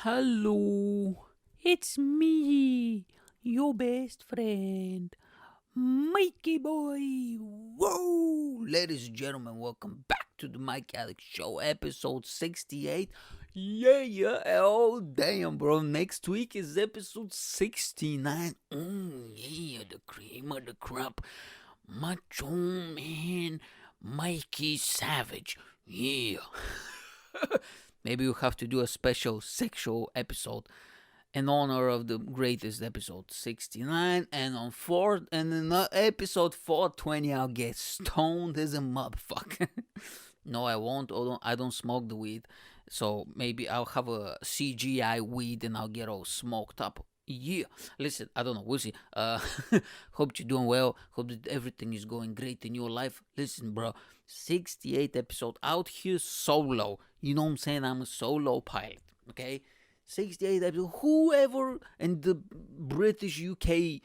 Hello, it's me, your best friend, Mikey Boy. Whoa, ladies and gentlemen, welcome back to the Mike Alex Show, episode 68. Yeah, oh damn, bro. Next week is episode 69. Yeah, the cream of the crop. Macho Man, Mikey Savage. Yeah. Maybe we'll have to do a special sexual episode in honor of the greatest episode 69, and in episode 420 I'll get stoned as a motherfucker. No, I won't. I don't smoke the weed, so maybe I'll have a CGI weed and I'll get all smoked up. Yeah, listen, I don't know, we'll see. Hope you're doing well. Hope that everything is going great in your life. Listen, bro, 68 episode out here solo. You know what I'm saying? I'm a solo pilot, okay? 68 episodes. Whoever in the British UK,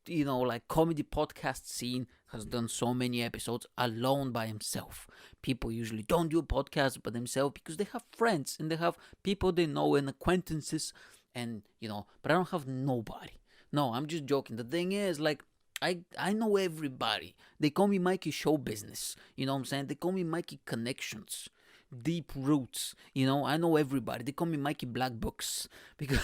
like comedy podcast scene has done so many episodes alone by himself. People usually don't do podcasts by themselves because they have friends and they have people they know and acquaintances, and but I don't have nobody. No, I'm just joking. The thing is, like, I know everybody. They call me Mikey Show Business. You know what I'm saying? They call me Mikey Connections. Deep roots. I know everybody. They call me Mikey Black Books because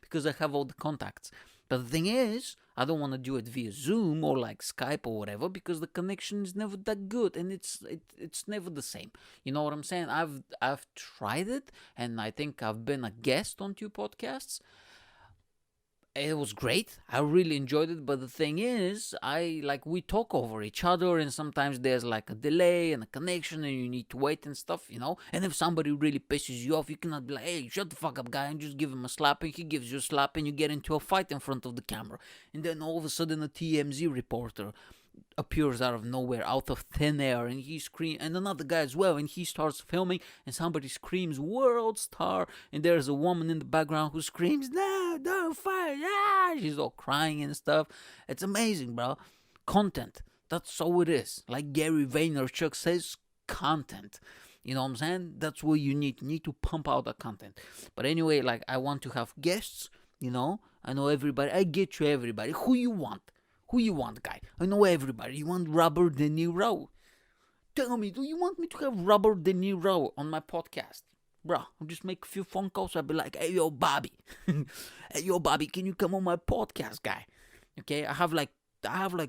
because I have all the contacts. But the thing is, I don't want to do it via Zoom or like Skype or whatever because the connection is never that good and it's never the same. You know what I'm saying? I've tried it and I think I've been a guest on 2 podcasts. It was great. I really enjoyed it, but the thing is, we talk over each other, and sometimes there's like a delay and a connection, and you need to wait and stuff, And if somebody really pisses you off, you cannot be like, "Hey, shut the fuck up, guy," and just give him a slap, and he gives you a slap, and you get into a fight in front of the camera, and then all of a sudden a TMZ reporter appears out of nowhere, out of thin air, and he screams, and another guy as well, and he starts filming, and somebody screams "world star," and there's a woman in the background who screams, "No, don't fight!" Ah! She's all crying and stuff. It's amazing, bro. Content. That's all it is. Like Gary Vaynerchuk says, content. You know what I'm saying? That's what you need. You need to pump out the content. But anyway, like, I want to have guests. I know everybody. I get you, everybody. Who you want? Who you want, guy? I know everybody. You want Robert De Niro? Tell me, do you want me to have Robert De Niro on my podcast? Bro, I'll just make a few phone calls. I'll be like, "Hey, yo, Bobby. Hey, yo, Bobby, can you come on my podcast, guy?" Okay, I have like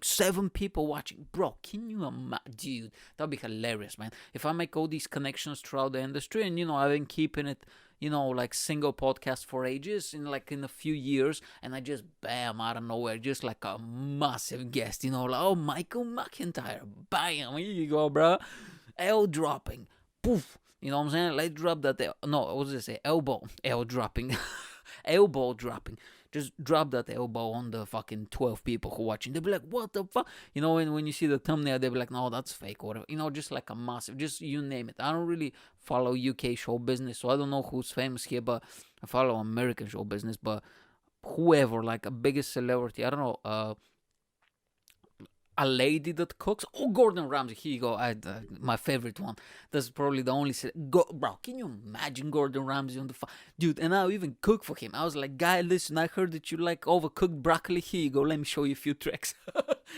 7 people watching. Bro, can you imagine? Dude, that'd be hilarious, man. If I make all these connections throughout the industry, and, I've been keeping it, like single podcast for ages, in a few years, and I just, bam, out of nowhere, just like a massive guest, like, "Oh, Michael McIntyre, bam, here you go, bro." L dropping, poof, you know what I'm saying? Let's drop that, what did I say? Elbow, L dropping, elbow dropping. Just drop that elbow on the fucking 12 people who are watching. They'll be like, "What the fuck?" And when you see the thumbnail, they'll be like, "No, that's fake," or whatever. Just like a massive, just you name it. I don't really follow UK show business, so I don't know who's famous here, but I follow American show business. But whoever, like a biggest celebrity, I don't know, a lady that cooks. Oh, Gordon Ramsay. Here you go. My favorite one. That's probably the only. Bro, can you imagine Gordon Ramsay on the dude? And I'll even cook for him. I was like, "Guy, listen, I heard that you like overcooked broccoli. Here you go. Let me show you a few tricks."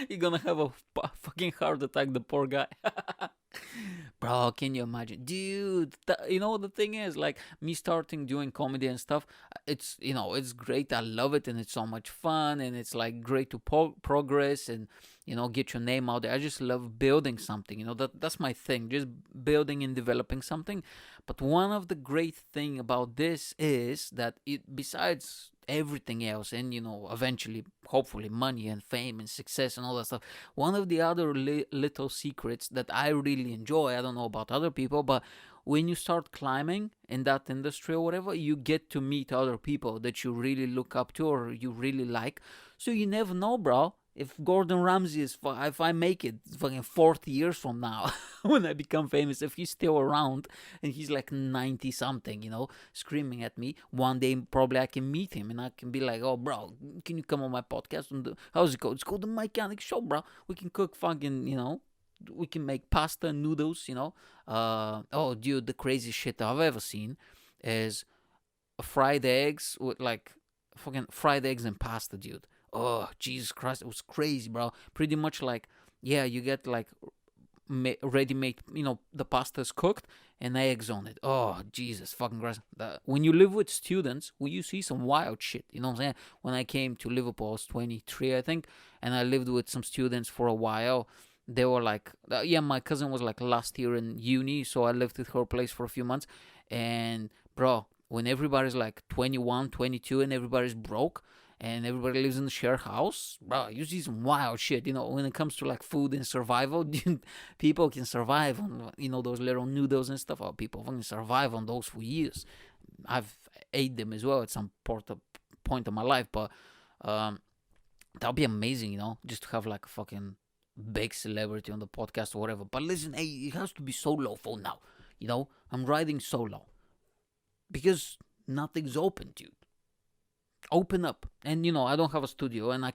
You're gonna have a fucking heart attack, the poor guy. Bro, can you imagine? Dude, the thing is, like, me starting doing comedy and stuff, it's great. I love it, and it's so much fun, and it's like great to progress and, get your name out there. I just love building something, that's my thing, just building and developing something. But one of the great thing about this is that besides everything else, and eventually, hopefully, money and fame and success and all that stuff, one of the other little secrets that I really enjoy, I don't know about other people, but when you start climbing in that industry or whatever, you get to meet other people that you really look up to or you really like. So you never know, bro. If Gordon Ramsay if I make it fucking 40 years from now, when I become famous, if he's still around and he's like 90 something, screaming at me, one day probably I can meet him and I can be like, "Oh, bro, can you come on my podcast? How's it called? It's called the Mike Alex Show, bro. We can cook fucking, we can make pasta and noodles, Oh, dude, the craziest shit I've ever seen is fried eggs with like fucking fried eggs and pasta, dude. Oh, Jesus Christ, it was crazy, bro. Pretty much like, yeah, you get like ready-made, the pasta is cooked and eggs on it. Oh, Jesus fucking Christ. When you live with students, you see some wild shit. You know what I'm saying? When I came to Liverpool, I was 23, I think, and I lived with some students for a while. They were like, yeah, my cousin was like last year in uni, so I lived at her place for a few months. And, bro, when everybody's like 21, 22, and everybody's broke, and everybody lives in a shared house, bro, you see some wild shit. When it comes to like food and survival, people can survive on, those little noodles and stuff. People can survive on those for years. I've ate them as well at some point of my life, but that'll be amazing, just to have like a fucking big celebrity on the podcast or whatever. But listen, hey, it has to be solo for now. I'm riding solo because nothing's open, dude. Open up. And I don't have a studio, and I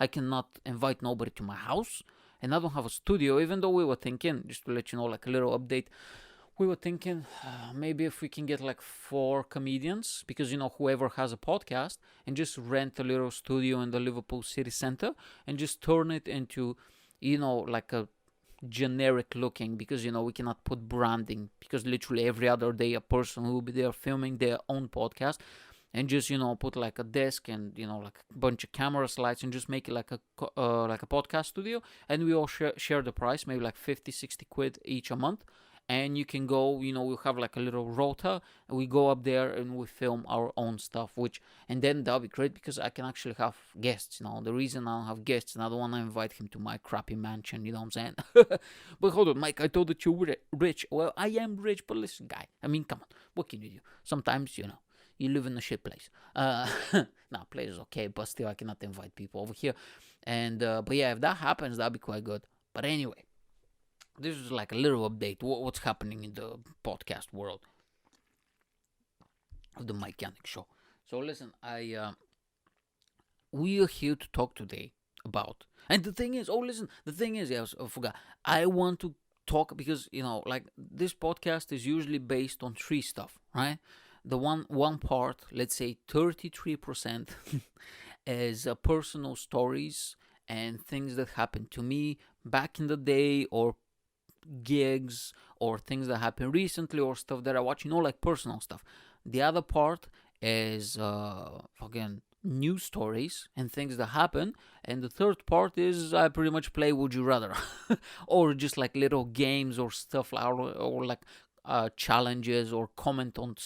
cannot invite nobody to my house, and I don't have a studio, even though we were thinking, just to let you know, like a little update, we were thinking maybe if we can get like 4 comedians, because whoever has a podcast, and just rent a little studio in the Liverpool city center and just turn it into like a generic looking, because we cannot put branding, because literally every other day a person will be there filming their own podcast, and just put like a desk and like a bunch of camera slides, and just make it like a podcast studio, and we all share the price, maybe like 50-60 quid each a month. And you can go, we'll have like a little rota, and we go up there and we film our own stuff, and then that'll be great, because I can actually have guests. The reason I don't have guests, and I don't want to invite him to my crappy mansion, you know what I'm saying? But hold on, Mike, I told that you were rich. Well, I am rich, but listen, guy, I mean, come on, what can you do? Sometimes, you live in a shit place. Nah, place is okay, but still I cannot invite people over here. And but yeah, if that happens, that'll be quite good. But anyway, this is like a little update. What's happening in the podcast world of the Mike Yanek Show. So listen, we are here to talk today about. And the thing is, I forgot. I want to talk because like this podcast is usually based on 3 stuff, right? The one part, let's say 33%, is personal stories and things that happened to me back in the day, or gigs, or things that happened recently, or stuff that I watch, like personal stuff. The other part is fucking news stories and things that happen. And the third part is I pretty much play Would You Rather, or just like little games or stuff, or like challenges, or comment on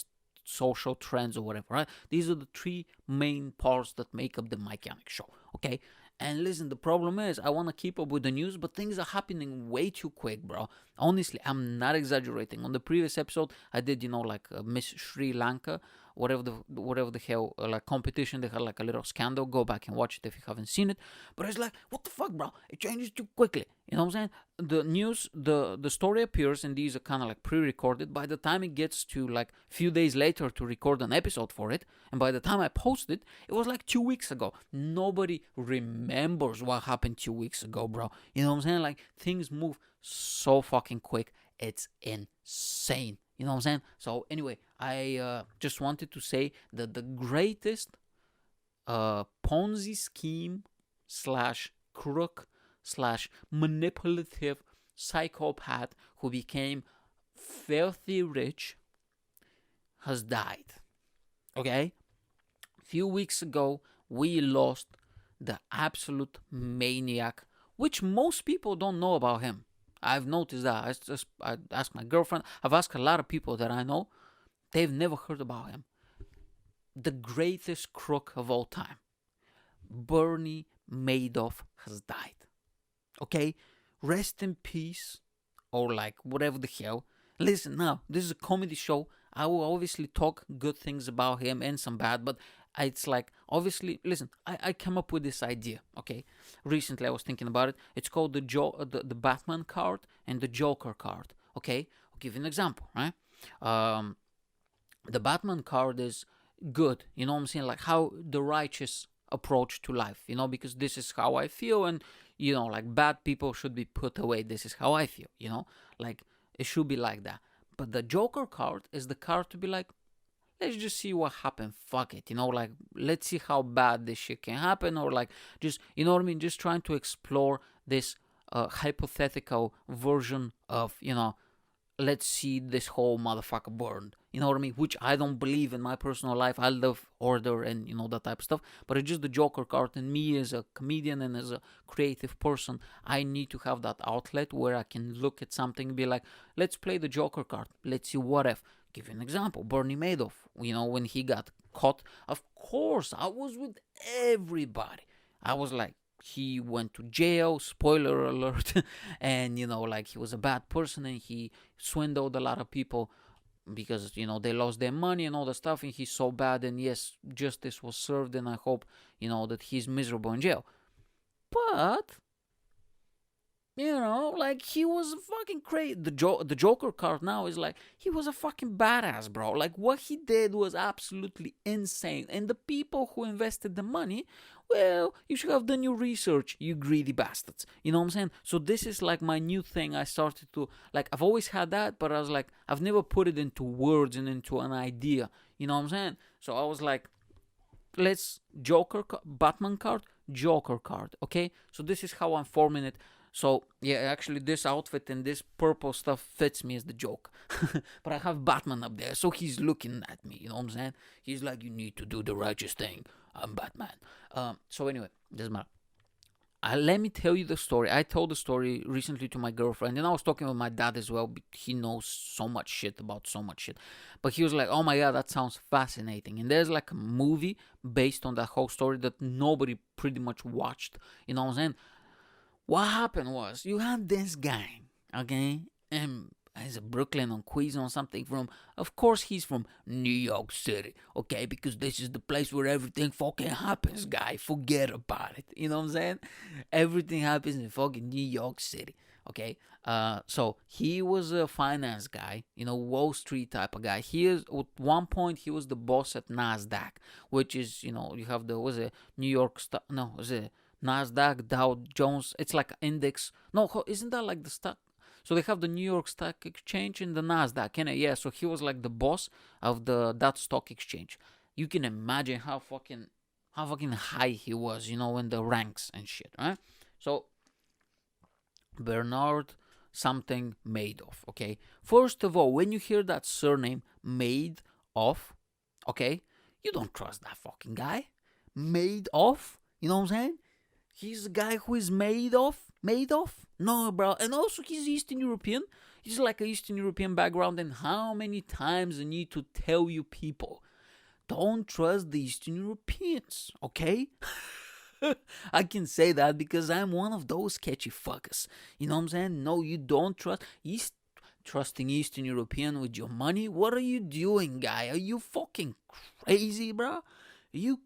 social trends or whatever, right? These are the 3 main parts that make up the Mike Yanek Show, okay? And listen, the problem is I want to keep up with the news, but things are happening way too quick, bro. Honestly, I'm not exaggerating. On the previous episode, I did, like Miss Sri Lanka, whatever the hell, like competition. They had like a little scandal. Go back and watch it if you haven't seen it. But it's like, what the fuck, bro? It changes too quickly. You know what I'm saying? The news, the story appears, and these are kind of like pre-recorded. By the time it gets to like a few days later to record an episode for it, and by the time I post it, it was like 2 weeks ago. Nobody remembers what happened 2 weeks ago, bro. You know what I'm saying? Like, things move so fucking quick. It's insane. You know what I'm saying? So anyway, I just wanted to say that the greatest Ponzi scheme / crook / manipulative psychopath who became filthy rich has died. Okay? A few weeks ago, we lost the absolute maniac, which most people don't know about him. I've noticed that. I asked my girlfriend. I've asked a lot of people that I know. They've never heard about him. The greatest crook of all time, Bernie Madoff, has died. Okay? Rest in peace, or like whatever the hell. Listen, now, this is a comedy show. I will obviously talk good things about him and some bad, but it's like, obviously, listen, I came up with this idea, okay? Recently, I was thinking about it. It's called the Batman card and the Joker card, okay? I'll give you an example, right? The Batman card is good, you know what I'm saying? Like how the righteous approach to life, because this is how I feel, and, like bad people should be put away. This is how I feel, like it should be like that. But the Joker card is the card to be like, let's just see what happened. Fuck it, like, let's see how bad this shit can happen, or like, just, you know what I mean, just trying to explore this hypothetical version of, let's see this whole motherfucker burned. You know what I mean? Which I don't believe in my personal life. I love order and, that type of stuff. But it's just the Joker card. And me as a comedian and as a creative person, I need to have that outlet where I can look at something and be like, let's play the Joker card. Let's see what if. Give you an example. Bernie Madoff, when he got caught, of course, I was with everybody. I was like, he went to jail, spoiler alert, and, like, he was a bad person and he swindled a lot of people because, they lost their money and all the stuff, and he's so bad, and yes, justice was served, and I hope, that he's miserable in jail. But, like, he was fucking crazy. The Joker card now is like, he was a fucking badass, bro. Like, what he did was absolutely insane. And the people who invested the money, well, you should have done your research, you greedy bastards. You know what I'm saying? So this is like my new thing. I started to, like, I've always had that, but I was like, I've never put it into words and into an idea. You know what I'm saying? So I was like, let's Batman card, Joker card, okay? So this is how I'm forming it. So, yeah, actually, this outfit and this purple stuff fits me as the Joker. But I have Batman up there, so he's looking at me, you know what I'm saying? He's like, you need to do the righteous thing. I'm Batman. So anyway, doesn't matter. Let me tell you the story. I told the story recently to my girlfriend, and I was talking with my dad as well. He knows so much shit about so much shit. But he was like, oh my God, that sounds fascinating. And there's like a movie based on that whole story that nobody pretty much watched. You know what I'm saying? What happened was, you had this guy, okay, and he's a Brooklyn or Queens or something from, of course he's from New York City, okay, because this is the place where everything fucking happens, guy, forget about it, you know what I'm saying? Everything happens in fucking New York City, okay? So he was a finance guy, Wall Street type of guy. At one point, he was the boss at NASDAQ, which is, you have New York stock, no, was it NASDAQ, Dow Jones, it's like an index. No, isn't that like the stock? So they have the New York Stock Exchange and the NASDAQ, yeah, so he was like the boss of that stock exchange. You can imagine how fucking high he was, in the ranks and shit, right? So, Bernard something Madoff, okay? First of all, when you hear that surname, Madoff, okay, you don't trust that fucking guy. Madoff, you know what I'm saying? He's the guy who is Madoff? No, bro. And also, he's Eastern European. He's like an Eastern European background. And how many times I need to tell you people, don't trust the Eastern Europeans, okay? I can say that because I'm one of those sketchy fuckers. You know what I'm saying? No, you don't trusting Eastern European with your money? What are you doing, guy? Are you fucking crazy, bro? Are you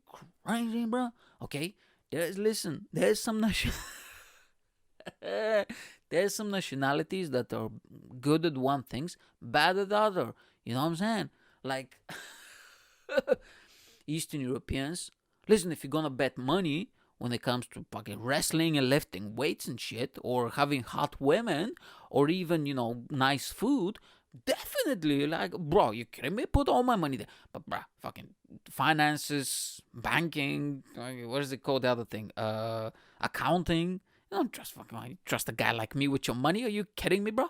crazy, bro? Okay? There's some there's some nationalities that are good at one things, bad at other. You know what I'm saying? Like Eastern Europeans. Listen, if you're gonna bet money when it comes to fucking wrestling and lifting weights and shit, or having hot women, or even, nice food, definitely, like, bro, you kidding me? Put all my money there. But, bro, fucking finances, banking, what is it called, the other thing? Accounting. Don't trust a guy like me with your money. Are you kidding me, bro?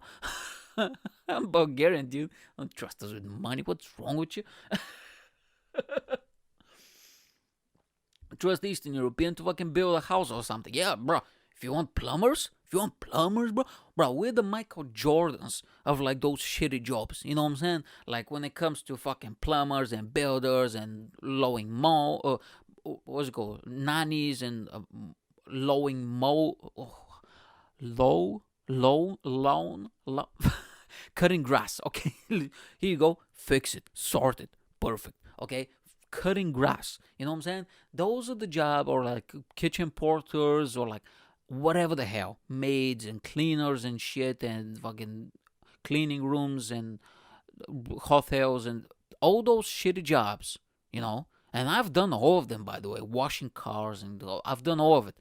I'm Bulgarian, dude. Don't trust us with money. What's wrong with you? Trust Eastern European to fucking build a house or something. Yeah, bro. If you want plumbers, bro, we're the Michael Jordans of like those shitty jobs. You know what I'm saying? Like when it comes to fucking plumbers and builders and what's it called? Nannies and cutting grass. Okay, here you go. Fix it, sort it, perfect. Okay. Cutting grass, you know what I'm saying? Those are the job, or like kitchen porters, or like whatever the hell, maids and cleaners and shit, and fucking cleaning rooms and hotels and all those shitty jobs, And I've done all of them, by the way, washing cars, and I've done all of it.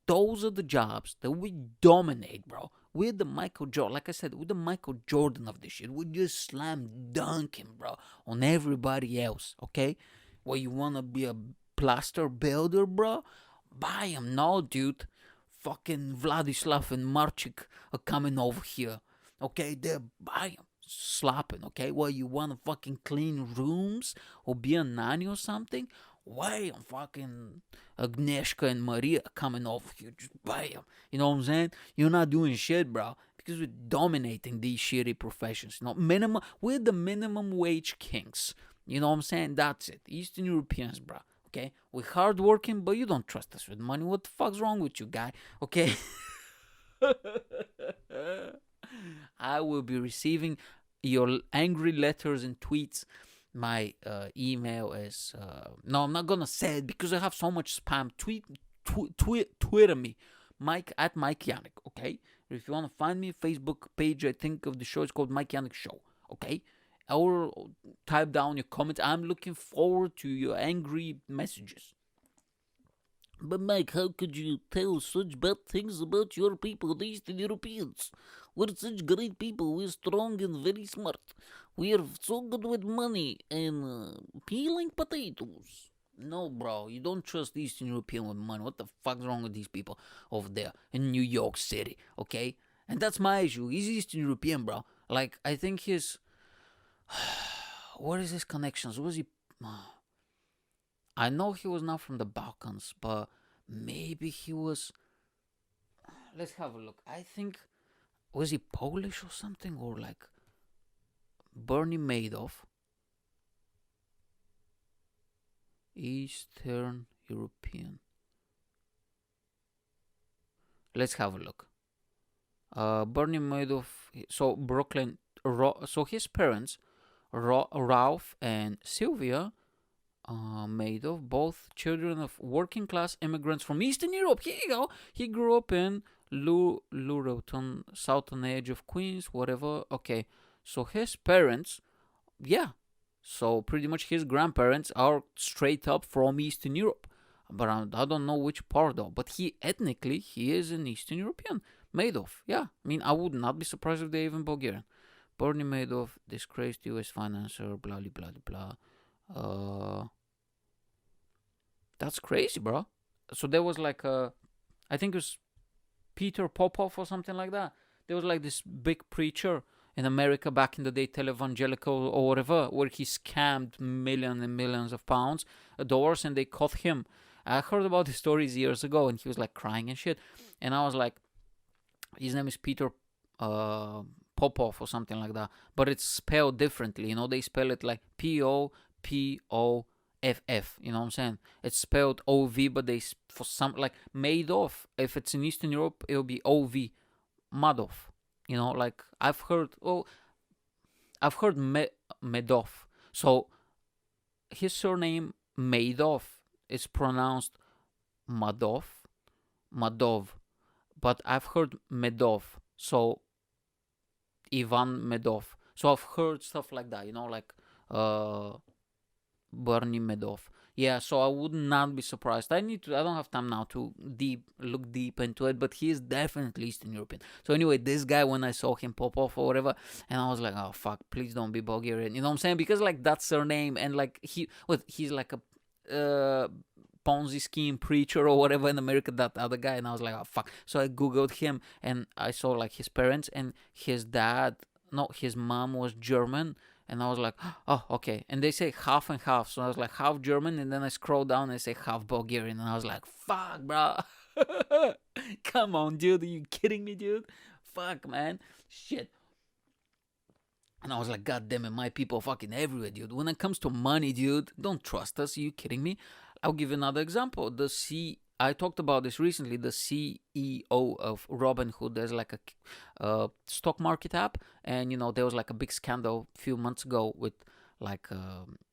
Those are the jobs that we dominate, bro. we're the Michael Jordan. Like I said, we're the Michael Jordan of this shit. We just slam dunking, bro, on everybody else, okay? Well, you wanna be a plaster builder, bro? Buy him. No, dude. Fucking Vladislav and Marchik are coming over here, okay? They're buying, slapping, okay? Well, you wanna fucking clean rooms or be a nanny or something? Why fucking Agnieszka and Maria coming over here? Just buy them. You know what I'm saying? You're not doing shit, bro, because we're dominating these shitty professions. You know, we're the minimum wage kings. You know what I'm saying? That's it. Eastern Europeans, bro. Okay, we're hardworking, but you don't trust us with money. What the fuck's wrong with you, guy? Okay. I will be receiving your angry letters and tweets. My email is no, I'm not gonna say it because I have so much spam. Twitter me, Mike at Mike Yanek. Okay, if you wanna find me, Facebook page I think of the show is called Mike Yanek Show. Okay, or type down your comments. I'm looking forward to your angry messages. But Mike, how could you tell such bad things about your people, the Eastern Europeans? We're such great people. We're strong and very smart. We're so good with money and peeling potatoes. No, bro, you don't trust Eastern European with money. What the fuck's wrong with these people over there in New York City, okay? And that's my issue. He's Eastern European, bro. Like, I think he's... What is his connections? Was he... I know he was not from the Balkans, but maybe he was... Let's have a look. I think... Was he Polish or something? Or like... Bernie Madoff. Eastern European. Let's have a look. Bernie Madoff. So Brooklyn. So his parents, Ralph and Sylvia Madoff, both children of working class immigrants from Eastern Europe. Here you go. He grew up in Lureton, southern edge of Queens, whatever. Okay. So his parents, yeah. So pretty much his grandparents are straight up from Eastern Europe. But I don't know which part though. But ethnically, he is an Eastern European. Madoff, yeah. I mean, I would not be surprised if they're even Bulgarian. Bernie Madoff, disgraced U.S. financier, blah, blah, blah, blah. That's crazy, bro. So there was like I think it was Peter Popoff or something like that. There was like this big preacher in America back in the day, televangelical or whatever, where he scammed millions and millions of dollars, and they caught him. I heard about his stories years ago, and he was like crying and shit. And I was like, his name is Peter Popoff or something like that, but it's spelled differently. You know, they spell it like Popoff. You know what I'm saying? It's spelled OV, but they for some like Madoff. If it's in Eastern Europe, it'll be OV, Madoff. You know, like I've heard Madoff. So his surname Madoff is pronounced Madov, but I've heard Madoff. So Ivan Madoff. So I've heard stuff like that. You know, like Bernie Madoff. Yeah, so I would not be surprised. I don't have time now to look deep into it, but he is definitely Eastern European. So anyway, this guy, when I saw him pop off or whatever, and I was like, oh fuck, please don't be Bulgarian. You know what I'm saying? Because like that's surname, and like he's like a Ponzi scheme preacher or whatever in America, that other guy, and I was like, oh fuck. So I googled him, and I saw like his parents, and his mom was German. And I was like, oh, okay. And they say half and half. So I was like, half German. And then I scroll down and they say half Bulgarian. And I was like, fuck, bro. Come on, dude. Are you kidding me, dude? Fuck, man. Shit. And I was like, God damn it, my people are fucking everywhere, dude. When it comes to money, dude, don't trust us. Are you kidding me? I'll give you another example. I talked about this recently. The CEO of Robinhood, there's like a stock market app, and you know there was like a big scandal a few months ago with like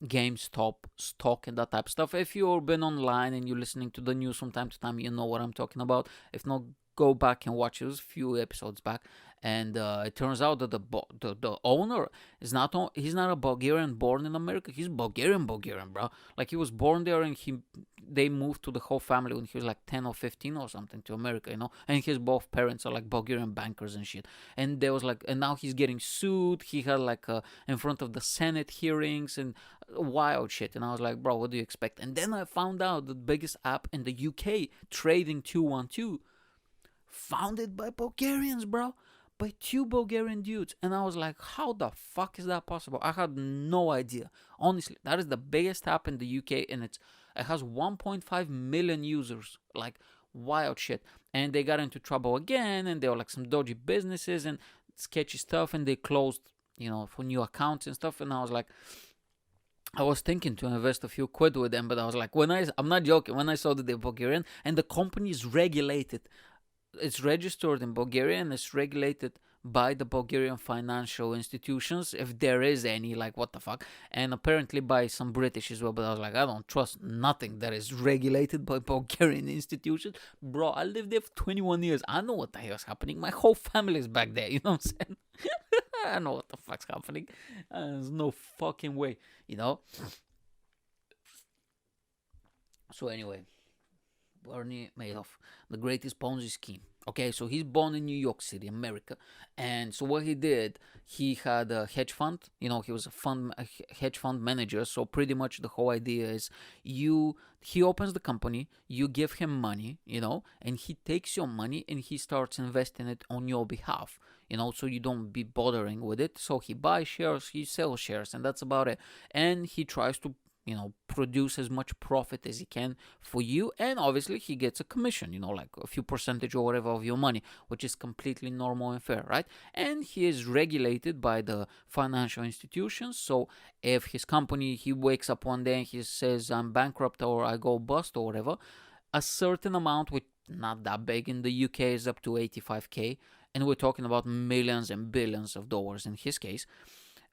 GameStop stock and that type of stuff. If you've been online and you're listening to the news from time to time, you know what I'm talking about. If not, go back and watch it. It was a few episodes back, and it turns out that the owner he's not a Bulgarian born in America. He's Bulgarian, bro. Like he was born there, and they moved to the whole family when he was like 10 or 15 or something to America, and his both parents are like Bulgarian bankers and shit. And there was like, and now he's getting sued. He had like in front of the Senate hearings and wild shit. And I was like, bro, what do you expect? And then I found out the biggest app in the UK, Trading 212, founded by Bulgarians, bro. By two Bulgarian dudes. And I was like, how the fuck is that possible? I had no idea. Honestly, that is the biggest app in the UK, and it has 1.5 million users. Like, wild shit. And they got into trouble again, and there were like some dodgy businesses and sketchy stuff, and they closed, for new accounts and stuff. And I was like, I was thinking to invest a few quid with them, but I was like, I'm not joking, when I saw that they're Bulgarian and the company is regulated, it's registered in Bulgaria and it's regulated by the Bulgarian financial institutions, if there is any, like, what the fuck, and apparently by some British as well. But I was like, I don't trust nothing that is regulated by Bulgarian institutions. Bro, I lived there for 21 years. I know what the hell is happening. My whole family is back there, you know what I'm saying? I know what the fuck's happening. There's no fucking way, So anyway, Bernie Madoff, the greatest Ponzi scheme. Okay, so he's born in New York City, America, and so what he did, he had a hedge fund. He was a hedge fund manager. So pretty much the whole idea is he opens the company, you give him money, and he takes your money and he starts investing it on your behalf. So you don't be bothering with it. So he buys shares, he sells shares, and that's about it. And he tries to produce as much profit as he can for you, and obviously he gets a commission, like a few percentage or whatever of your money, which is completely normal and fair, right? And he is regulated by the financial institutions. So if his company, he wakes up one day and he says, I'm bankrupt or I go bust or whatever, a certain amount, which not that big in the UK, is up to 85k, and we're talking about millions and billions of dollars in his case.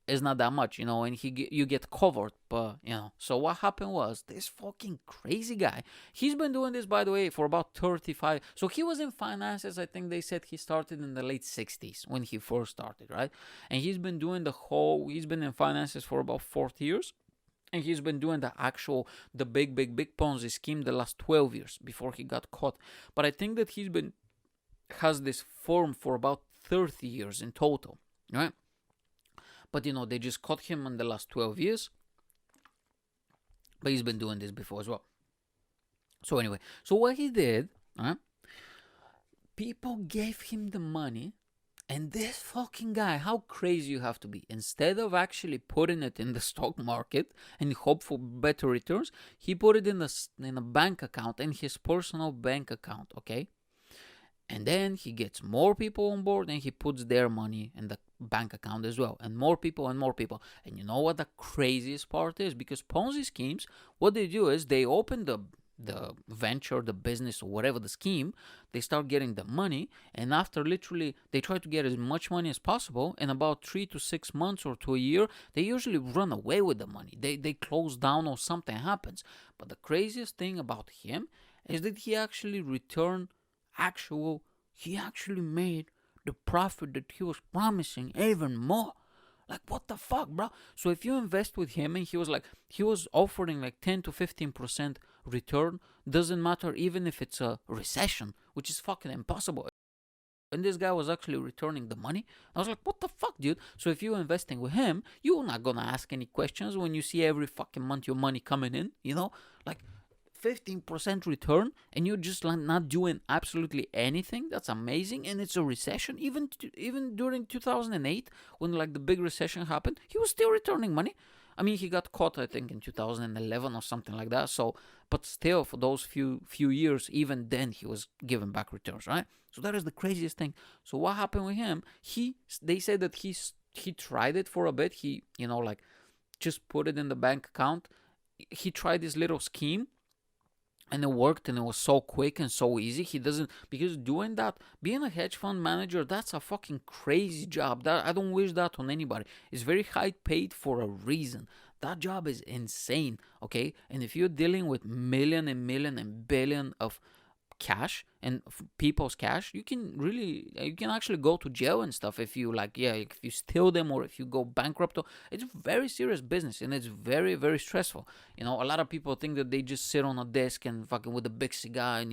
Is not that much, and you get covered, but, So what happened was, this fucking crazy guy, he's been doing this, by the way, for about 35, so he was in finances, I think they said he started in the late 60s, when he first started, right? And he's been doing he's been in finances for about 40 years, and he's been doing the big Ponzi scheme the last 12 years, before he got caught. But I think that has this firm for about 30 years in total, right? But, they just caught him in the last 12 years. But he's been doing this before as well. So anyway, so what he did, people gave him the money. And this fucking guy, how crazy you have to be. Instead of actually putting it in the stock market and hope for better returns, he put it in a bank account, in his personal bank account, okay? And then he gets more people on board and he puts their money in the bank account as well. And more people and more people. And you know what the craziest part is? Because Ponzi schemes, what they do is they open the venture, the business, or whatever the scheme, they start getting the money. And after literally, they try to get as much money as possible. In about 3 to 6 months or to a year, they usually run away with the money. They close down or something happens. But the craziest thing about him is that he actually returned he actually made the profit that he was promising even more. Like, what the fuck, bro? So if you invest with him, and he was offering like 10 to 15% return, doesn't matter even if it's a recession, which is fucking impossible. And this guy was actually returning the money. I was like, what the fuck, dude? So if you're investing with him, you're not gonna ask any questions when you see every fucking month your money coming in, like 15% return, and you're just not doing absolutely anything. That's amazing. And it's a recession. Even during 2008, when like the big recession happened, he was still returning money. I mean, he got caught, I think, in 2011 or something like that. So, but still, for those few years, even then, he was giving back returns, right? So that is the craziest thing. So what happened with him? They said that he tried it for a bit. He, just put it in the bank account. He tried this little scheme. And it worked, and it was so quick and so easy. Because doing that, being a hedge fund manager, that's a fucking crazy job. I don't wish that on anybody. It's very high paid for a reason. That job is insane, okay? And if you're dealing with million and billion of cash and people's cash, you can actually go to jail and stuff if you if you steal them or if you go bankrupt. It's very serious business and it's very, very stressful. A lot of people think that they just sit on a desk and fucking with a big cigar and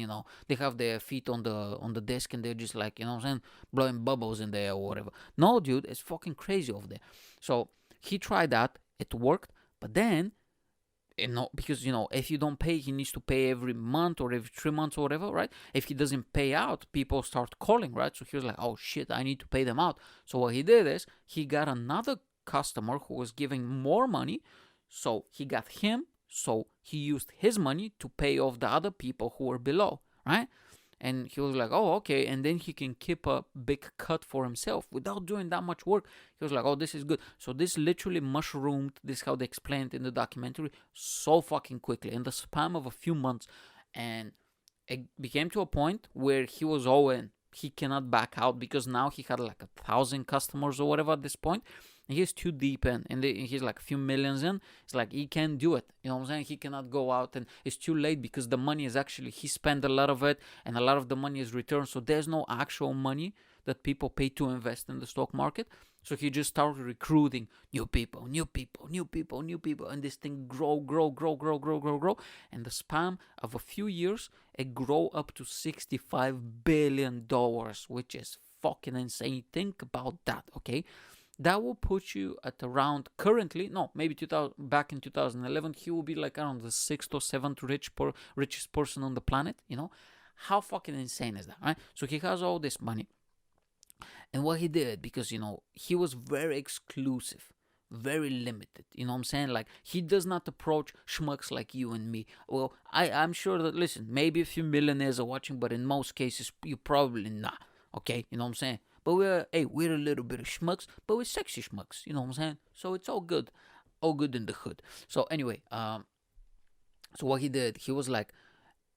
they have their feet on the desk and they're just blowing bubbles in there or whatever. No, dude, it's fucking crazy over there. So he tried that, it worked, but then because if you don't pay, he needs to pay every month or every 3 months or whatever, right? If he doesn't pay out, people start calling, right? So he was like, oh shit, I need to pay them out. So what he did is he got another customer who was giving more money, so he got him, so he used his money to pay off the other people who were below, right? And he was like, oh, okay. And then he can keep a big cut for himself without doing that much work. He was like, oh, this is good. So this literally mushroomed, this is how they explained in the documentary, so fucking quickly in the span of a few months. And it became to a point where he was all in. He cannot back out because now he had 1,000 customers or whatever at this point. He's too deep in, and he's a few millions in. It's like he can't do it. You know what I'm saying? He cannot go out, and it's too late because the money is actually, he spent a lot of it, and a lot of the money is returned. So there's no actual money that people pay to invest in the stock market. So he just started recruiting new people, and this thing grow. And the span of a few years, it grow up to $65 billion, which is fucking insane. Think about that, okay? That will put you at around currently, maybe back in 2011, he will be around the 6th or 7th richest person on the planet. How fucking insane is that, right? So he has all this money. And what he did, because, he was very exclusive, very limited. You know what I'm saying? He does not approach schmucks like you and me. Well, I'm sure that, listen, maybe a few millionaires are watching, but in most cases, you probably not. Okay? You know what I'm saying? But we're a little bit of schmucks, but we're sexy schmucks. You know what I'm saying? So it's all good in the hood. So anyway, so what he did, he was like,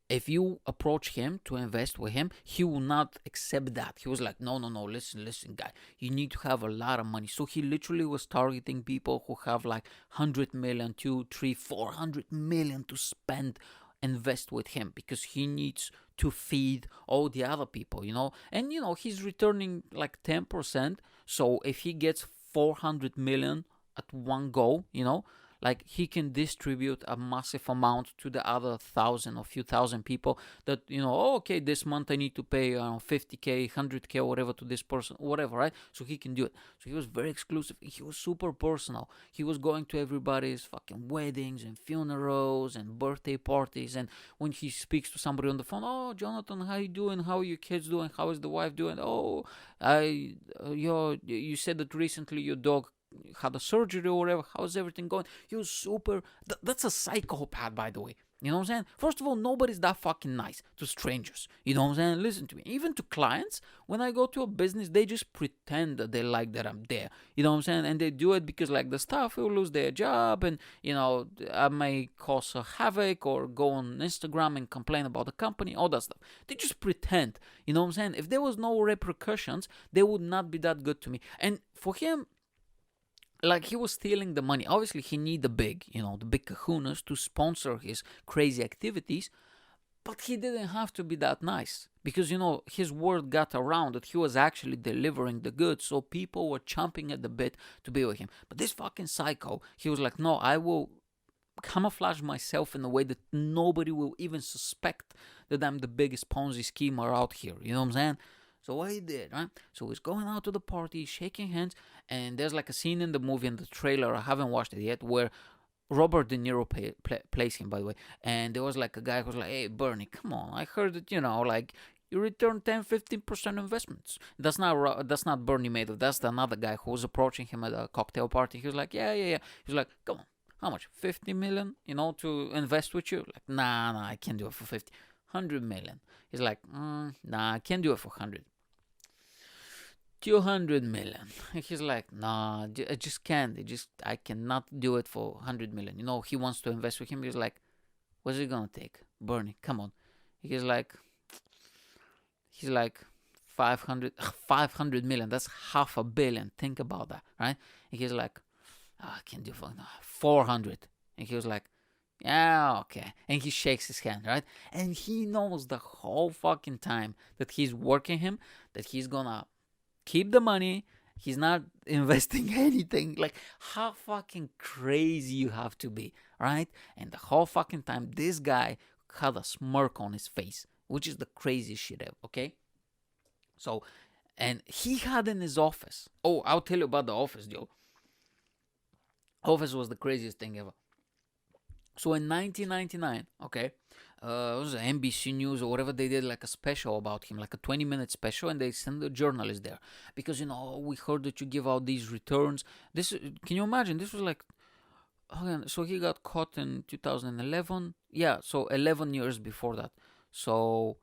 if you approach him to invest with him, he will not accept that. He was like, no, listen, guy, you need to have a lot of money. So he literally was targeting people who have 100 million, 2, 3, 400 million to spend, invest with him, because he needs to feed all the other people, and he's returning 10%. So if he gets 400 million at one go, he can distribute a massive amount to the other 1,000 or few thousand people that, okay, this month I need to pay 50K, 100K or whatever to this person, whatever, right? So he can do it. So he was very exclusive. He was super personal. He was going to everybody's fucking weddings and funerals and birthday parties. And when he speaks to somebody on the phone, oh, Jonathan, how you doing? How are your kids doing? How is the wife doing? Oh, you said that recently your dog had a surgery or whatever. How's everything going? He was super. That's a psychopath, by the way. You know what I'm saying? First of all, nobody's that fucking nice to strangers. You know what I'm saying? Listen to me. Even to clients, when I go to a business, they just pretend that they like that I'm there. You know what I'm saying? And they do it because the staff will lose their job, and I may cause a havoc or go on Instagram and complain about the company, all that stuff. They just pretend. You know what I'm saying? If there was no repercussions, they would not be that good to me. And for him, he was stealing the money. Obviously, he need the big kahunas to sponsor his crazy activities, but he didn't have to be that nice because, his word got around that he was actually delivering the goods, so people were chomping at the bit to be with him. But this fucking psycho, he was like, no, I will camouflage myself in a way that nobody will even suspect that I'm the biggest Ponzi schemer out here. You know what I'm saying? So what he did, right? So he's going out to the party, shaking hands, and there's a scene in the movie, in the trailer, I haven't watched it yet, where Robert De Niro plays him, by the way. And there was a guy who was like, hey, Bernie, come on, I heard that, you return 10-15% investments. That's not Bernie Madoff. That's another guy who was approaching him at a cocktail party. He was like, yeah. He was like, come on, how much? 50 million, to invest with you? Nah, I can't do it for 50. 100 million. He's like, nah, I can't do it for 100. 200 million. He's like, nah, I just can't. I cannot do it for 100 million. He wants to invest with him. He's like, what's it gonna take? Bernie, come on. He's like 500 million. That's $500 million. Think about that, right? And he's like, I can't do it for 400. And he was like, Yeah, okay. And he shakes his hand, right? And he knows the whole fucking time that he's working him, that he's gonna keep the money. He's not investing anything. Like, how fucking crazy you have to be, right? And the whole fucking time, this guy had a smirk on his face, which is the craziest shit ever, okay? So, and he had in his office. Oh, I'll tell you about the office, Joe. Office was the craziest thing ever. So in 1999, okay, it was NBC News or whatever, they did like a special about him, like a 20-minute special, and they sent a journalist there because, we heard that you give out these returns. This, can you imagine? This was like, so he got caught in 2011. Yeah, so 11 years before that. So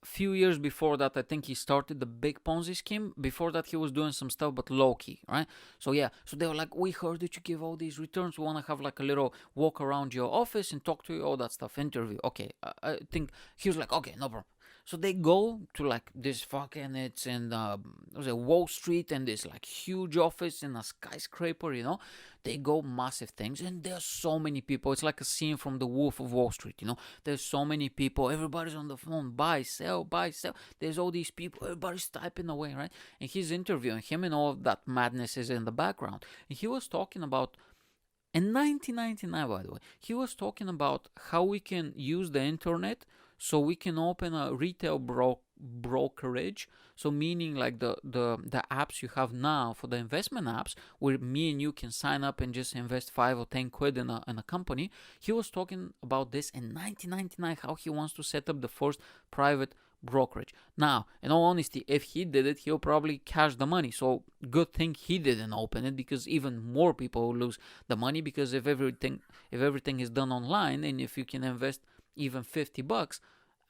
few years before that, I think he started the big Ponzi scheme. Before that, he was doing some stuff, but low key, right? So yeah, so they were like, we heard that you give all these returns. We want to have like a little walk around your office and talk to you, all that stuff, interview. Okay, I think he was like, okay, no problem. So they go to like this fucking, it's in Wall Street, and this like huge office in a skyscraper, They go massive things, and there's so many people. It's like a scene from The Wolf of Wall Street, There's so many people. Everybody's on the phone, buy, sell, buy, sell. There's all these people. Everybody's typing away, right? And he's interviewing him, and all of that madness is in the background. And he was talking about, in 1999, by the way, he was talking about how we can use the internet so we can open a retail brokerage. So meaning like the apps you have now for the investment apps, where me and you can sign up and just invest 5 or 10 quid in a company. He was talking about this in 1999, how he wants to set up the first private brokerage. Now, in all honesty, if he did it, he'll probably cash the money. So good thing he didn't open it, because even more people will lose the money, because if everything is done online, and if you can invest even $50,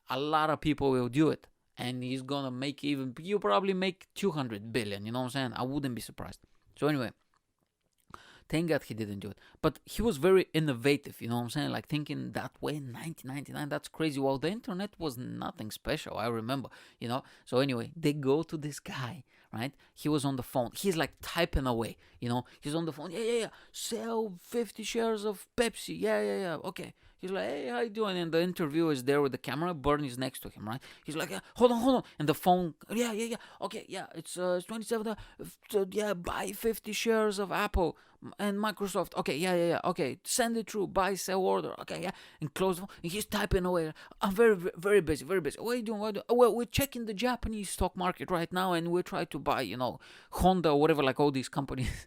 a lot of people will do it, and he's gonna make you probably make 200 billion. You know what I'm saying? I wouldn't be surprised. So anyway, thank God he didn't do it. But he was very innovative, you know what I'm saying? Like thinking that way in 1999, that's crazy. Well, the internet was nothing special, I remember, So anyway, they go to this guy, right? He was on the phone. He's like typing away, He's on the phone. Yeah. Sell 50 shares of Pepsi. Yeah. Okay. He's like, hey, how you doing? And the interviewer is there with the camera. Bernie's next to him, right? He's like, hold on. And the phone, yeah. Okay, yeah, it's 27. Buy 50 shares of Apple and Microsoft. Okay, yeah. Okay, send it through. Buy, sell, order. Okay, yeah. And close the phone. And he's typing away. I'm very, very busy, very busy. What are you doing? Well, we're checking the Japanese stock market right now, and we're trying to buy, Honda or whatever, like all these companies.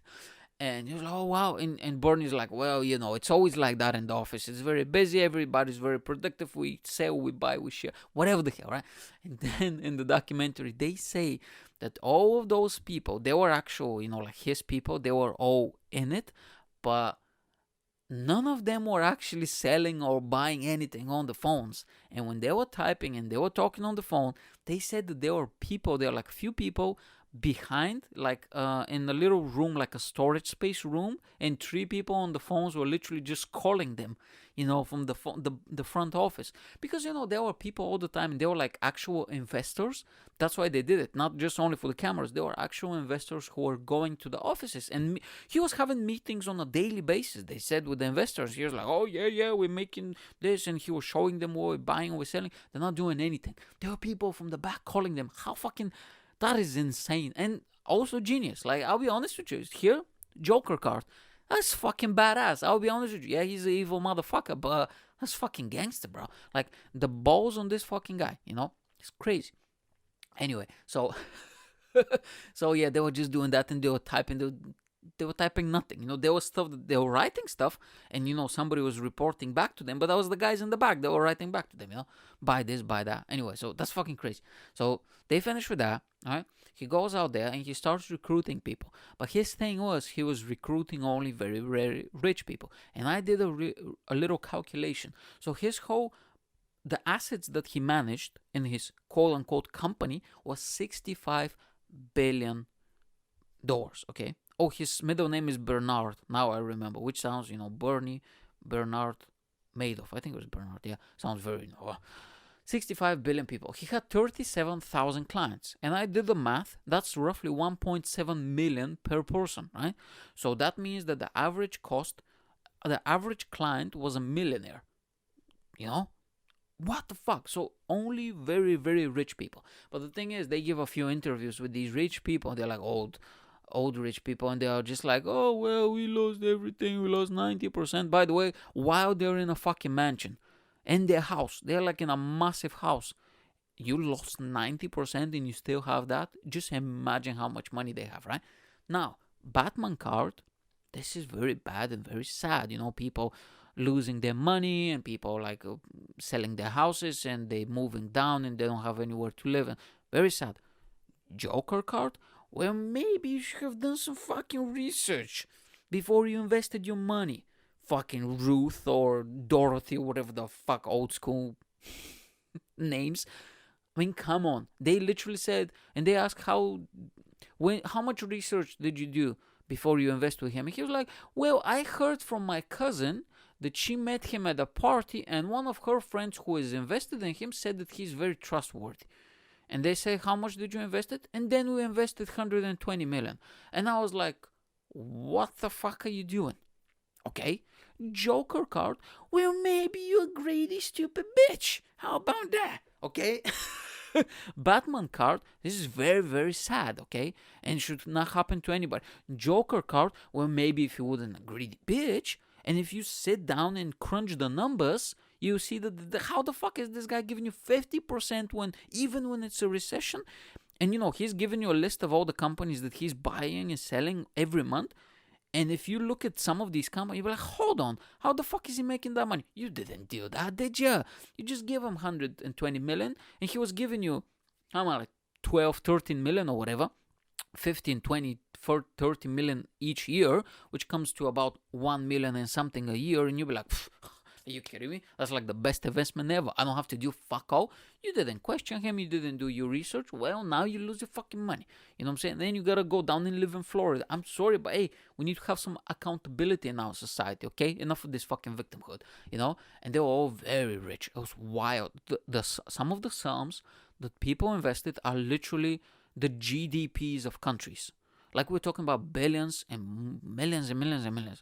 And he was like, oh, wow. And Bernie's like, well, it's always like that in the office. It's very busy. Everybody's very productive. We sell, we buy, we share, whatever the hell, right? And then in the documentary, they say that all of those people, they were actual, like his people, they were all in it, but none of them were actually selling or buying anything on the phones. And when they were typing and they were talking on the phone, they said that there were like a few people behind, like in a little room, like a storage space room, and 3 people on the phones were literally just calling them, from the front office, because there were people all the time, and they were like actual investors. That's why they did it, not just only for the cameras. They were actual investors who were going to the offices, and he was having meetings on a daily basis. They said with the investors, he was like, oh yeah, we're making this, and he was showing them what we're buying, we're selling. They're not doing anything. There were people from the back calling them. How fucking, that is insane. And also genius. Like, I'll be honest with you, here, Joker card, that's fucking badass. I'll be honest with you. Yeah, he's an evil motherfucker, but that's fucking gangster, bro. Like, the balls on this fucking guy, it's crazy. Anyway, so yeah, they were just doing that, and they were typing nothing. There was stuff that they were writing stuff, and somebody was reporting back to them, but that was the guys in the back. They were writing back to them, buy this, buy that. Anyway, so that's fucking crazy. So they finished with that. All right, he goes out there and he starts recruiting people. But his thing was, he was recruiting only very, very rich people. And I did a little calculation. So the assets that he managed in his quote-unquote company was $65 billion. Okay. Oh, his middle name is Bernard. Now I remember, which sounds, Bernie, Bernard Madoff. I think it was Bernard. Yeah, sounds very, 65 billion people. He had 37,000 clients. And I did the math. That's roughly 1.7 million per person, right? So that means that the average cost the average client was a millionaire. You know? What the fuck? So only very, very rich people. But the thing is, they give a few interviews with these rich people. They're like old rich people, and they are just like, oh, well, we lost everything. We lost 90%. By the way, while they're in a fucking mansion, in their house, they're like in a massive house. You lost 90% and you still have that? Just imagine how much money they have, right? Now, Batman card, this is very bad and very sad. People losing their money and people like selling their houses and they moving down and they don't have anywhere to live. And very sad. Joker card? Well, maybe you should have done some fucking research before you invested your money. Fucking Ruth or Dorothy or whatever the fuck old school names. I mean, come on. They literally said, and they asked how much research did you do before you invest with him? And he was like, well, I heard from my cousin that she met him at a party and one of her friends who is invested in him said that he's very trustworthy. And they say, how much did you invest it? And then we invested 120 million. And I was like, what the fuck are you doing? Okay. Joker card. Well, maybe you're a greedy, stupid bitch. How about that? Okay. Batman card. This is very, very sad. Okay. And should not happen to anybody. Joker card. Well, maybe if you wouldn't a greedy bitch, and if you sit down and crunch the numbers, you see that how the fuck is this guy giving you 50% even when it's a recession? And he's giving you a list of all the companies that he's buying and selling every month. And if you look at some of these companies, you're like, hold on, how the fuck is he making that money? You didn't do that, did you? You just gave him 120 million, and he was giving you, how much, like 12, 13 million or whatever, 15, 20, 30 million each year, which comes to about 1 million and something a year, and you'll be like, are you kidding me? That's like the best investment ever. I don't have to do fuck all. You didn't question him. You didn't do your research. Well, now you lose your fucking money. You know what I'm saying? Then you gotta go down and live in Florida. I'm sorry, but hey, we need to have some accountability in our society, okay? Enough of this fucking victimhood, And they were all very rich. It was wild. Some of the sums that people invested are literally the GDPs of countries. Like we're talking about billions and millions and millions and millions,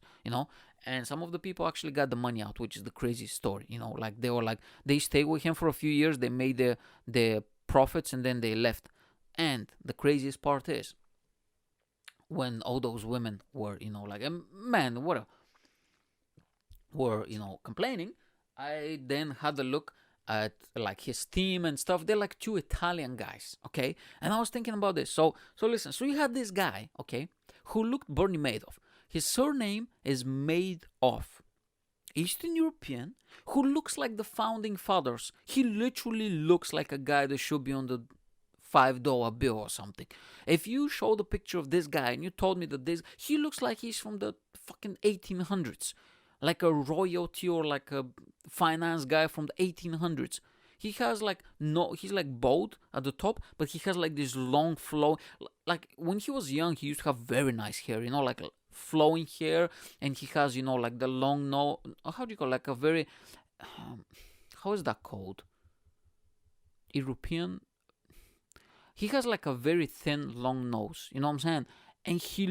And some of the people actually got the money out, which is the crazy story, Like they were like, they stayed with him for a few years, they made their profits, and then they left. And the craziest part is, when all those women were, like, man, whatever, were, complaining, I then had a look at like his team and stuff. They're like two Italian guys, okay? And I was thinking about this. So listen. So you had this guy, okay, who looked Bernie Madoff. His surname is Madoff. Eastern European, who looks like the founding fathers. He literally looks like a guy that should be on the $5 bill or something. If you show the picture of this guy and you told me that he looks like he's from the fucking 1800s. Like a royalty or like a finance guy from the 1800s. He has like he's like bald at the top, but he has like this long flow. Like when he was young, he used to have very nice hair, like flowing hair, and he has like the long nose. How do you call it? Like a very how is that called? European. He has like a very thin, long nose. You know what I'm saying? And he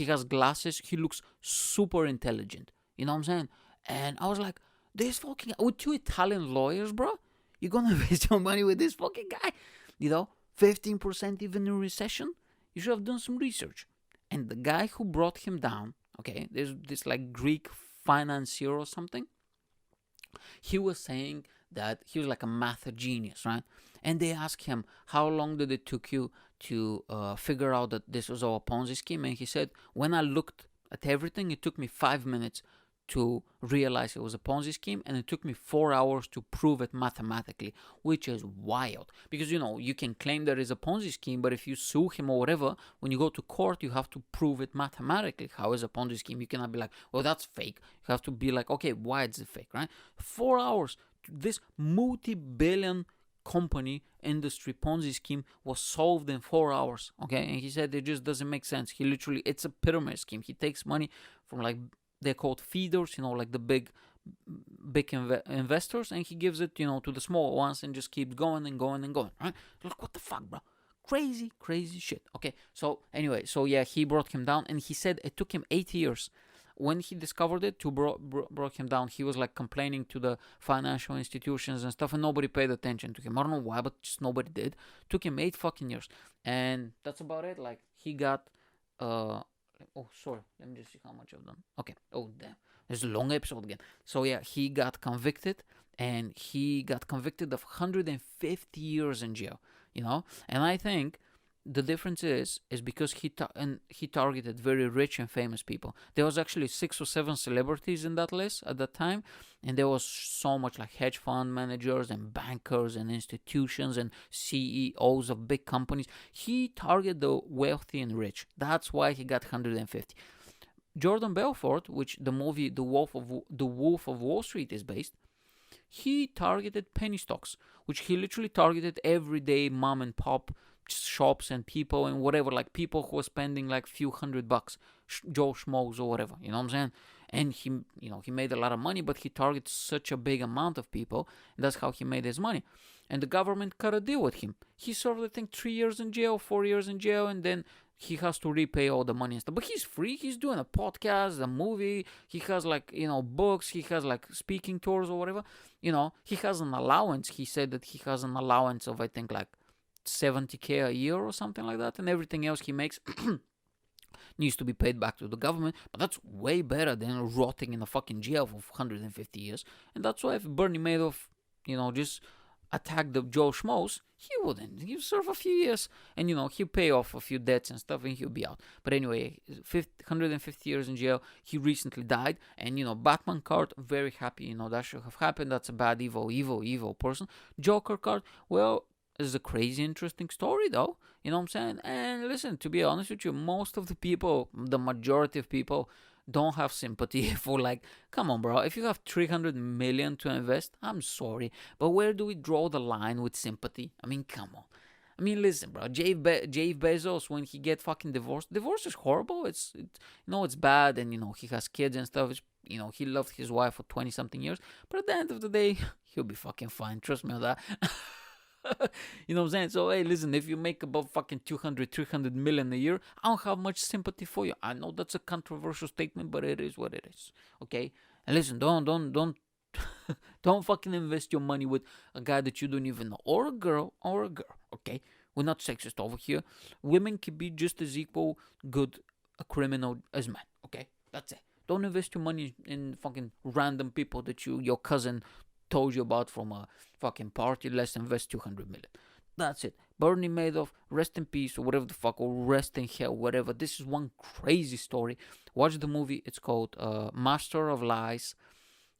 has glasses. He looks super intelligent. You know what I'm saying? And I was like, this fucking, with two Italian lawyers, bro, you're gonna waste your money with this fucking guy? 15% even in recession? You should have done some research. And the guy who brought him down, okay, there's this like Greek financier or something. He was saying that he was like a math genius, right? And they asked him, how long did it took you to figure out that this was all a Ponzi scheme? And he said, when I looked at everything, it took me 5 minutes to realize it was a Ponzi scheme, and it took me 4 hours to prove it mathematically, which is wild. Because, you can claim there is a Ponzi scheme, but if you sue him or whatever, when you go to court, you have to prove it mathematically. How is a Ponzi scheme? You cannot be like, well, that's fake. You have to be like, okay, why is it fake, right? 4 hours. This multi-billion company industry Ponzi scheme was solved in 4 hours, okay? And he said it just doesn't make sense. It's a pyramid scheme. He takes money from like, they're called feeders, like the big investors, and he gives it, to the small ones and just keeps going and going and going, right? Like, what the fuck, bro? Crazy shit. Okay, so anyway, he brought him down, and he said it took him 8 years when he discovered it, broke him down. He was like complaining to the financial institutions and stuff, and nobody paid attention to him. I don't know why, but just nobody did. Took him 8 fucking years, and that's about it. Like he got, oh sorry, let me just see how much I've done. Okay, oh damn, there's a long episode again. So yeah, he got convicted, and he got convicted of 150 years in jail. And I think the difference is because he targeted very rich and famous people. There was actually 6 or 7 celebrities in that list at that time, and there was so much like hedge fund managers and bankers and institutions and CEOs of big companies. He targeted the wealthy and rich. That's why he got 150. Jordan Belfort, which the movie The Wolf of Wall Street is based, he targeted penny stocks, which he literally targeted everyday mom and pop shops and people and whatever, like people who are spending like few $100, Joe Schmoes or whatever, you know what I'm saying? And he made a lot of money, but he targeted such a big amount of people, and that's how he made his money. And the government cut a deal with him. He served, I think, 3 years in jail, 4 years in jail, and then he has to repay all the money and stuff. But he's free. He's doing a podcast, a movie. He has like, books. He has like speaking tours or whatever. He has an allowance. He said that he has an allowance of, I think, like $70,000 a year or something like that. And everything else he makes needs to be paid back to the government. But that's way better than rotting in a fucking jail for 150 years. And that's why if Bernie Madoff, just attacked the Joe Schmoes, he wouldn't. He'll serve a few years, and he'll pay off a few debts and stuff, and he'll be out. But anyway, 150 years in jail. He recently died, and Batman card, very happy. That should have happened. That's a bad, evil person. Joker card, well, it's a crazy, interesting story, though. You know what I'm saying? And listen, to be honest with you, most of the people, the majority of people, don't have sympathy for, like, come on, bro. If you have 300 million to invest, I'm sorry, but where do we draw the line with sympathy? I mean, come on. I mean, listen, bro. Jeff Bezos, when he get fucking divorced is horrible. It's bad, and he has kids and stuff. He loved his wife for 20 something years, but at the end of the day, he'll be fucking fine. Trust me on that. You know what I'm saying? So, hey, listen, if you make about fucking 200, 300 million a year, I don't have much sympathy for you. I know that's a controversial statement, but it is what it is. Okay? And listen, don't don't fucking invest your money with a guy that you don't even know, or a girl, okay? We're not sexist over here. Women can be just as equal good a criminal as men, okay? That's it. Don't invest your money in fucking random people that your cousin told you about from a fucking party. Let's invest 200 million. That's it. Bernie Madoff, rest in peace, or whatever the fuck, or rest in hell, whatever. This is one crazy story. Watch the movie. It's called Master of Lies.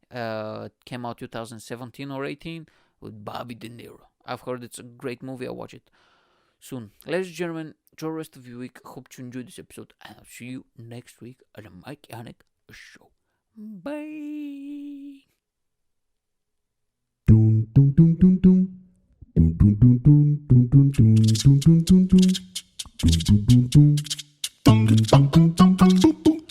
Came out 2017 or 18 with Bobby De Niro. I've heard it's a great movie. I'll watch it soon. Ladies and gentlemen, enjoy the rest of your week. Hope you enjoyed this episode, and I'll see you next week at the Mike Yanek Show. Bye. Dun dun dun dun dun dun dun dun dun dun dun dun dun dun dun dun dun dun dun